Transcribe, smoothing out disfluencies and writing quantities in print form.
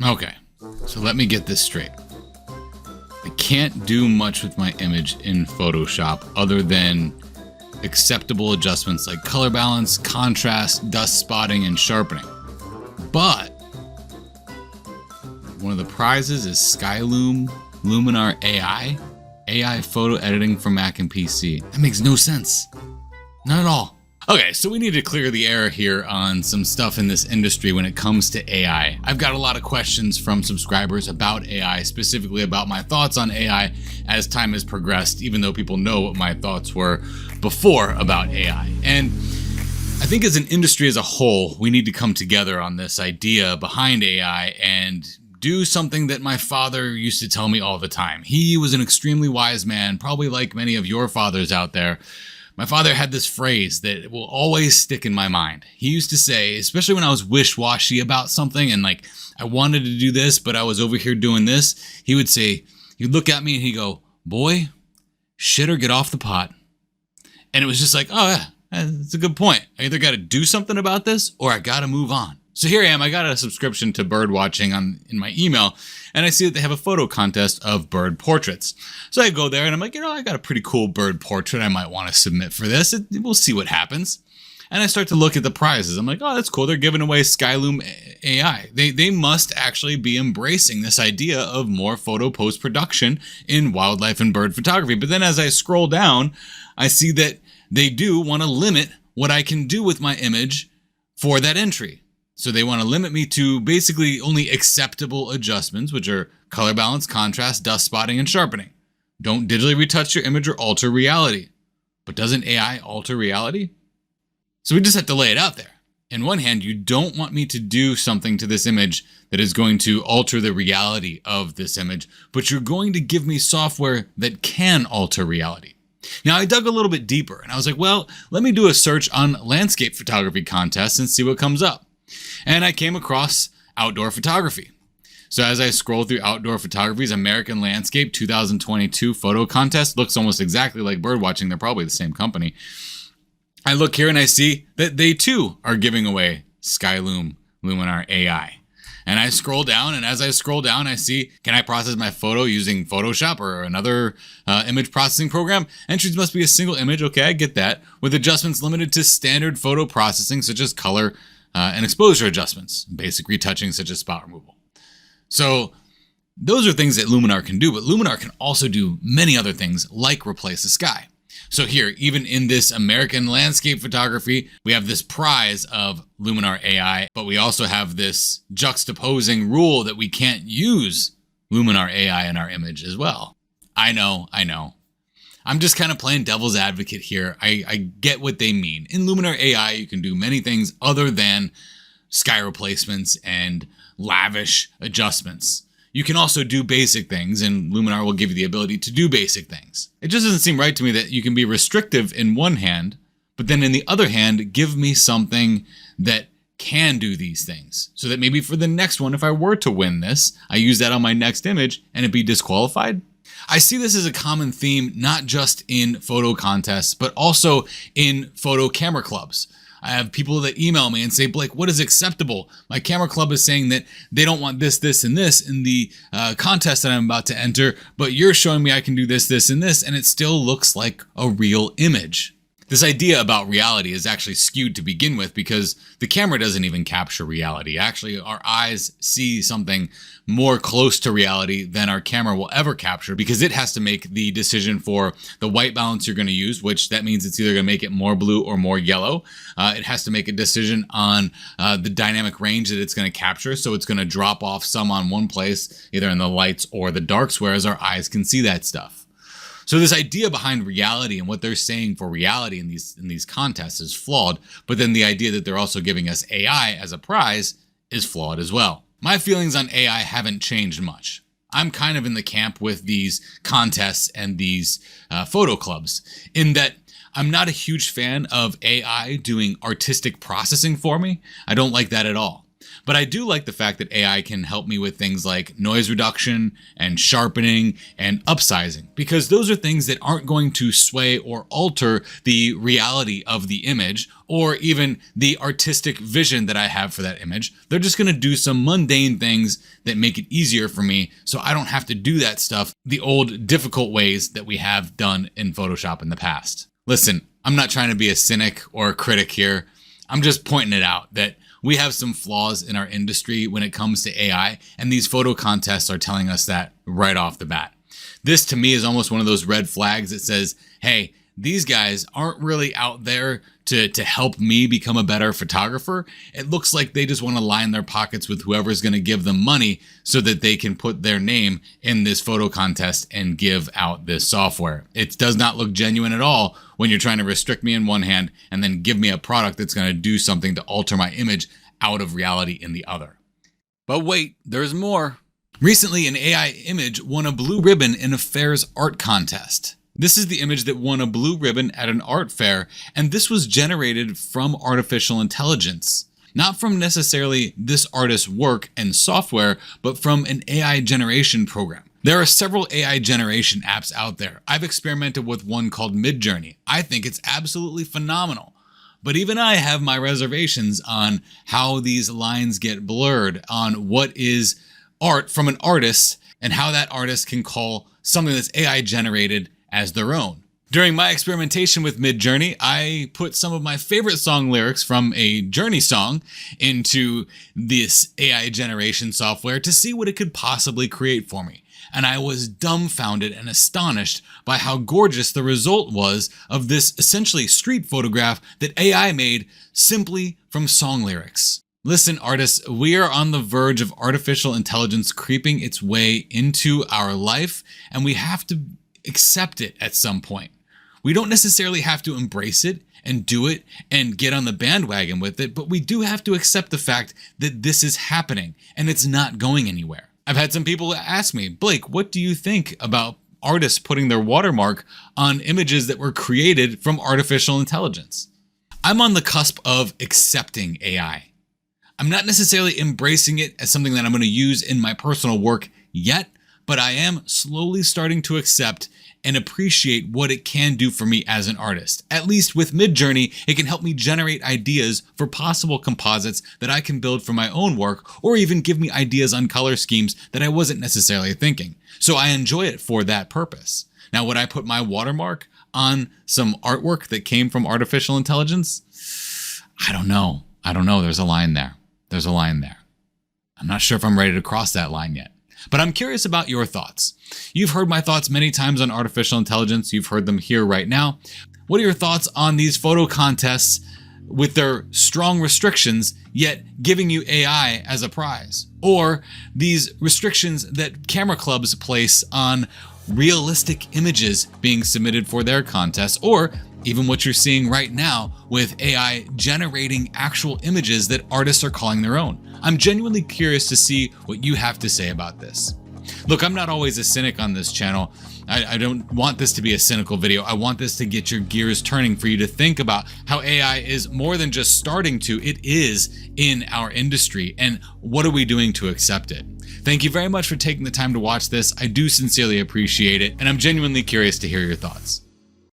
Okay, so let me get this straight. I can't do much with my image in Photoshop other than acceptable adjustments like color balance, contrast, dust spotting, and sharpening. But one of the prizes is Luminar AI photo editing for Mac and PC. That makes no sense. Not at all. Okay, so we need to clear the air here on some stuff in this industry when it comes to AI. I've got a lot of questions from subscribers about AI, specifically about my thoughts on AI as time has progressed, even though people know what my thoughts were before about AI. And I think as an industry as a whole, we need to come together on this idea behind AI and do something that my father used to tell me all the time. He was an extremely wise man, probably like many of your fathers out there. My father had this phrase that will always stick in my mind. He used to say, especially when I was wish-washy about something and like I wanted to do this, but I was over here doing this, he would say, he'd look at me and he'd go, "Boy, shit or get off the pot." And it was just like, oh yeah, that's a good point. I either got to do something about this or I got to move on. So here I am, I got a subscription to bird watching in my email, and I see that they have a photo contest of bird portraits. So I go there and I'm like, I got a pretty cool bird portrait I might want to submit for this. We'll see what happens. And I start to look at the prizes. I'm like, oh, that's cool. They're giving away Luminar AI. They must actually be embracing this idea of more photo post-production in wildlife and bird photography. But then as I scroll down, I see that they do want to limit what I can do with my image for that entry. So they want to limit me to basically only acceptable adjustments, which are color balance, contrast, dust spotting, and sharpening. Don't digitally retouch your image or alter reality. But doesn't AI alter reality? So we just have to lay it out there. In one hand, you don't want me to do something to this image that is going to alter the reality of this image, but you're going to give me software that can alter reality. Now, I dug a little bit deeper and I was like, well, let me do a search on landscape photography contests and see what comes up. And I came across outdoor photography. So as I scroll through outdoor photography's American Landscape 2022 photo contest, looks almost exactly like birdwatching. They're probably the same company. I look here and I see that they too are giving away Luminar AI. And I scroll down, and as I scroll down, I see, can I process my photo using Photoshop or another image processing program? Entries must be a single image. Okay, I get that. With adjustments limited to standard photo processing, such as color and exposure adjustments, basic retouching such as spot removal. So those are things that Luminar can do, but Luminar can also do many other things like replace the sky. So here, even in this American landscape photography, we have this prize of Luminar AI, but we also have this juxtaposing rule that we can't use Luminar AI in our image as well. I know. I'm just kind of playing devil's advocate here. I get what they mean. In Luminar AI, you can do many things other than sky replacements and lavish adjustments. You can also do basic things, and Luminar will give you the ability to do basic things. It just doesn't seem right to me that you can be restrictive in one hand, but then in the other hand, give me something that can do these things. So that maybe for the next one, if I were to win this, I use that on my next image and it'd be disqualified. I see this as a common theme, not just in photo contests, but also in photo camera clubs. I have people that email me and say, Blake, what is acceptable? My camera club is saying that they don't want this, this, and this in the contest that I'm about to enter, but you're showing me I can do this, this, and this, and it still looks like a real image. This idea about reality is actually skewed to begin with because the camera doesn't even capture reality. Actually, our eyes see something more close to reality than our camera will ever capture because it has to make the decision for the white balance you're going to use, which that means it's either going to make it more blue or more yellow. It has to make a decision on the dynamic range that it's going to capture. So it's going to drop off some on one place, either in the lights or the darks, whereas our eyes can see that stuff. So this idea behind reality and what they're saying for reality in these contests is flawed, but then the idea that they're also giving us AI as a prize is flawed as well. My feelings on AI haven't changed much. I'm kind of in the camp with these contests and these photo clubs in that I'm not a huge fan of AI doing artistic processing for me. I don't like that at all. But I do like the fact that AI can help me with things like noise reduction and sharpening and upsizing, because those are things that aren't going to sway or alter the reality of the image or even the artistic vision that I have for that image. They're just going to do some mundane things that make it easier for me so I don't have to do that stuff the old difficult ways that we have done in Photoshop in the past. Listen, I'm not trying to be a cynic or a critic here. I'm just pointing it out that we have some flaws in our industry when it comes to AI, and these photo contests are telling us that right off the bat. This to me is almost one of those red flags that says, hey, these guys aren't really out there to help me become a better photographer. It looks like they just want to line their pockets with whoever's going to give them money so that they can put their name in this photo contest and give out this software. It does not look genuine at all when you're trying to restrict me in one hand and then give me a product that's going to do something to alter my image out of reality in the other. But wait, there's more. Recently, an AI image won a blue ribbon in a fair's art contest. This is the image that won a blue ribbon at an art fair, and this was generated from artificial intelligence. Not from necessarily this artist's work and software, but from an AI generation program. There are several AI generation apps out there. I've experimented with one called Midjourney. I think it's absolutely phenomenal. But even I have my reservations on how these lines get blurred, on what is art from an artist, and how that artist can call something that's AI generated as their own. During my experimentation with Midjourney, I put some of my favorite song lyrics from a Journey song into this AI generation software to see what it could possibly create for me. And I was dumbfounded and astonished by how gorgeous the result was of this essentially street photograph that AI made simply from song lyrics. Listen, artists, we are on the verge of artificial intelligence creeping its way into our life, and we have to accept it at some point. We don't necessarily have to embrace it and do it and get on the bandwagon with it, but we do have to accept the fact that this is happening and it's not going anywhere. I've had some people ask me, Blake, what do you think about artists putting their watermark on images that were created from artificial intelligence? I'm on the cusp of accepting AI. I'm not necessarily embracing it as something that I'm going to use in my personal work yet, but I am slowly starting to accept and appreciate what it can do for me as an artist. At least with Midjourney, it can help me generate ideas for possible composites that I can build for my own work, or even give me ideas on color schemes that I wasn't necessarily thinking. So I enjoy it for that purpose. Now, would I put my watermark on some artwork that came from artificial intelligence? I don't know. There's a line there. I'm not sure if I'm ready to cross that line yet. But I'm curious about your thoughts. You've heard my thoughts many times on artificial intelligence. You've heard them here right now. What are your thoughts on these photo contests with their strong restrictions, yet giving you AI as a prize? Or these restrictions that camera clubs place on realistic images being submitted for their contests, or even what you're seeing right now with AI generating actual images that artists are calling their own. I'm genuinely curious to see what you have to say about this. Look, I'm not always a cynic on this channel. I don't want this to be a cynical video. I want this to get your gears turning for you to think about how AI is more than just starting to, it is in our industry, and what are we doing to accept it? Thank you very much for taking the time to watch this. I do sincerely appreciate it, and I'm genuinely curious to hear your thoughts.